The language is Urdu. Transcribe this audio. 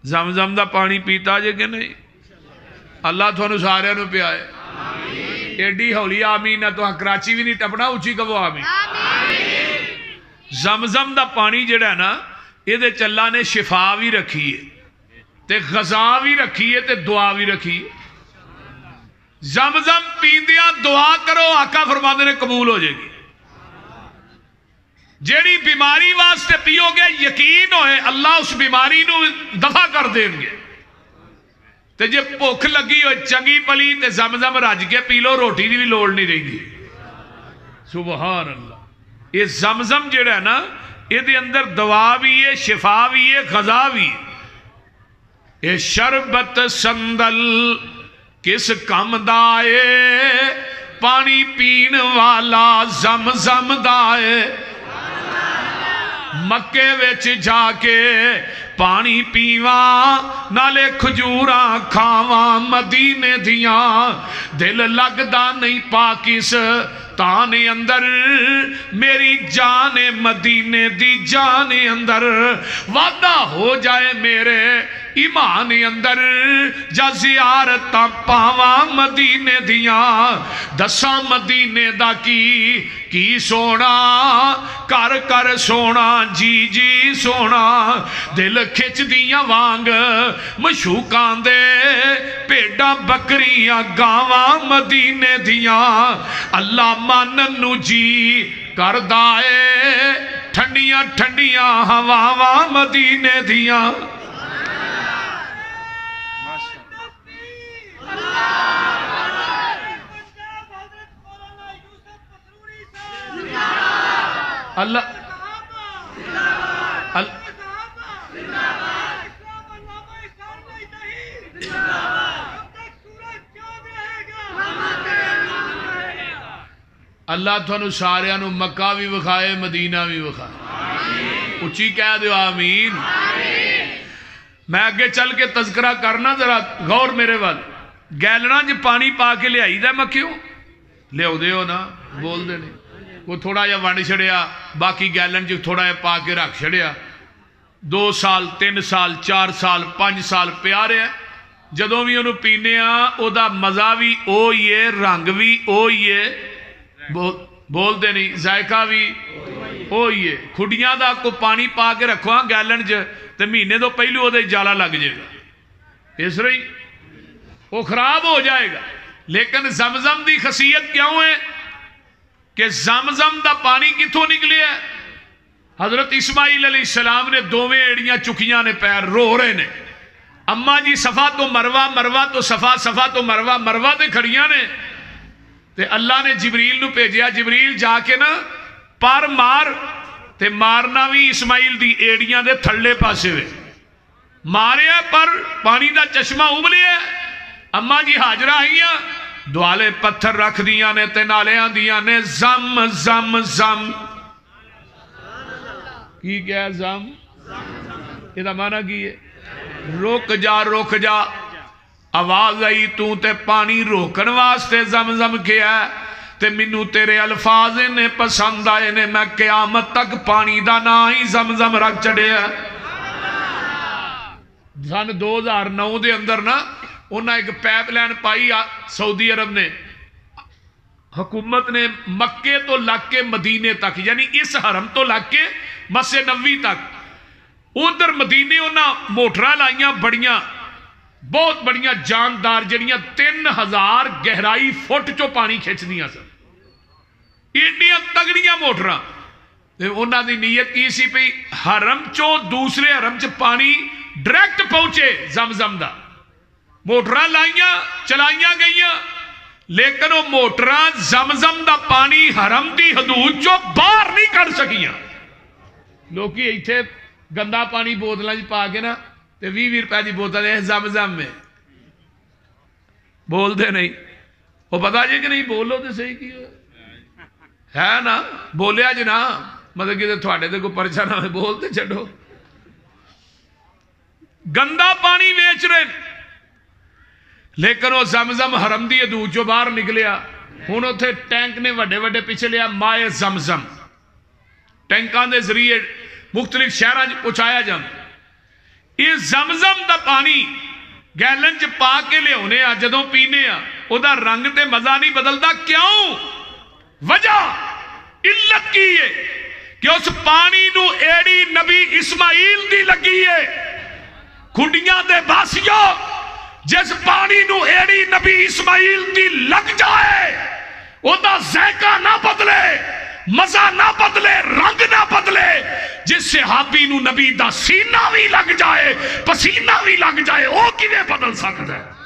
زمزم دا پانی پیتا جے کہ نہیں؟ اللہ تھانو سارے نو پیائے ایڈی ہولی آمین ہے تو کراچی بھی نہیں ٹپنا اچھی کبو آمین زمزم دا پانی جڑا ہے نا یہ دے چلا نے شفا بھی رکھی ہے تے غذا بھی رکھی ہے تے دعا بھی رکھی ہے زمزم پیندیاں دعا کرو آقا فرماندے نے قبول ہو جائے گی جیڑی بیماری واسطے پیو گے یقین ہوئے اللہ اس بیماری نو دفع کر دیں گے تے جے بھوک لگی ہوئے چنگی پلی تے زمزم رج کے پی لو روٹی دی بھی لوڑ نہیں رہی دی سبحان اللہ یہ زمزم جڑا ہے نا یہ دے اندر دوا بھی ہے شفا بھی ہے غذا بھی ہے یہ شربت سندل کس کم دائے پانی پین والا زمزم دائے مکے ویچ جا کے پانی پیواں نالے کھجوراں کھاواں مدینے دیاں دل لگدا نہیں پاکس تانے اندر میری جان مدینے دی جان اندر وعدہ ہو جائے میرے ایمان اندر جا زیارتاں پاواں مدینے دیاں دساں مدینے دا کی سونا کر کر سونا جی جی سونا دل کھچ دیاں وانگ مشوکان دے پیڑا بکریاں گاواں مدینے دیاں اللہ مانن نو جی کر دائے ٹھنڈیاں ٹھنڈیاں ہواواں مدینے دیاں اللہ اللہ تھانو سارے انو مکہ بھی وکھائے مدینہ بھی وکھائے اچھی کہہ دیو آمین میں آگے چل کے تذکرہ کرنا ذرا غور میرے وال گیلنا جی پانی پا کے لے آئی دا میں کیوں لے ہو دے ہو نا بول دے نہیں وہ تھوڑا جا وانڈ چھڑیا باقی گیلن جو تھوڑا جا پا کے رکھ چھڑیا 2 سال 3 سال 4 سال 5 سال پیارے ہیں جدوں بھی انہوں پینے او دا مزہ بھی اوئیے رنگ بھی اوئیے بول دے نہیں ذائقہ بھی اوئیے کھڑیاں دا کو پانی پا کے رکھواں گیلن جو تے مہینے تو پہلو وہ جالا لگ جائے گا اس رہی وہ خراب ہو جائے گا لیکن زمزم دی خاصیت کیوں ہے کہ زمزم دا پانی کتوں نکلے ہے حضرت اسماعیل علیہ السلام نے دوویں ایڑیاں چکیاں نے پیر رو رہے نے اما جی صفا تو مروہ مروہ تو صفا صفا تو مروہ مروہ تے کھڑیاں نے تے اللہ نے جبریل نو بھیجیا جبریل جا کے نا پر مار تے مارنا بھی اسماعیل دی ایڑیاں دے تھلے پاسے ہوئے ماریا پر پانی دا چشمہ ابلے ہے اما جی حاجرہ آئیاں دوالے پتھر رکھ دیاں نے تے نالے آن دیاں نے زم زم زم کی کیا ہے زم یہ دا معنی کی ہے رک جا آواز آئی تو تے پانی روکن واسطے زم زم کیا ہے تے منو تیرے الفاظ نے پسند آئے نے میں قیامت تک پانی دا نا ہی زم زم رکھ چڑے ہے سن 2009 دے اندر نا انہاں ایک پیپ لائن پائی سعودی عرب نے حکومت نے مکے تو لگ کے مدینے تک یعنی اس حرم تو لگ کے مسجد نبوی تک ادھر مدینے انہاں موٹراں لائیاں بڑیاں بہت بڑیاں جاندار جڑیاں 3000 گہرائی فٹ چو پانی کھچ دیاں سن ایڈیاں تگڑیاں موٹراں انہاں دی نیت کی سی پئی حرم چو دوسرے حرم چ پانی ڈائریکٹ پہنچے زمزم دا موٹراں لائیاں چلائیاں گئیاں لیکن وہ موٹراں زمزم دا پانی حرم دی حدود چو باہر نہیں کر سکیاں لوکی ایتھے گندا پانی بوتلاں وچ پا کے نا تے 20 روپے دی بوتل ہے زمزم میں بول دے نہیں وہ پتا جی کہ نہیں بولو تے صحیح کی ہے نا بولیا جی نا مطلب کہ تھوڑے تے کوئی پرچہ نہ بولتے چھڈو گندا پانی ویچ رہے لیکن وہ زمزم حرم دی حدود چوں باہر نکلیا ہن اوتھے ٹینک نے وڈے وڈے پیچھے لیا مائے زمزم ٹینکاں دے ذریعے مختلف شہراں وچ پہنچایا جاندا یہ زمزم دا پانی گیلن چ پا کے لیا جدوں پینے وہ رنگ تے مزہ نہیں بدلتا. کیوں؟ وجہ علت کی ہے کہ اس پانی نو ایڑی نبی اسماعیل دی لگی ہے. کھڈیاں دے باسیوں جس پانی نو ایڑی نبی اسماعیل دی لگ جائے وہ دا ذائقہ نہ بدلے، مزہ نہ بدلے، رنگ نہ بدلے. جس صحابی نو نبی دا سینہ بھی لگ جائے، پسینہ بھی لگ جائے، وہ کیویں بدل سکتا ہے؟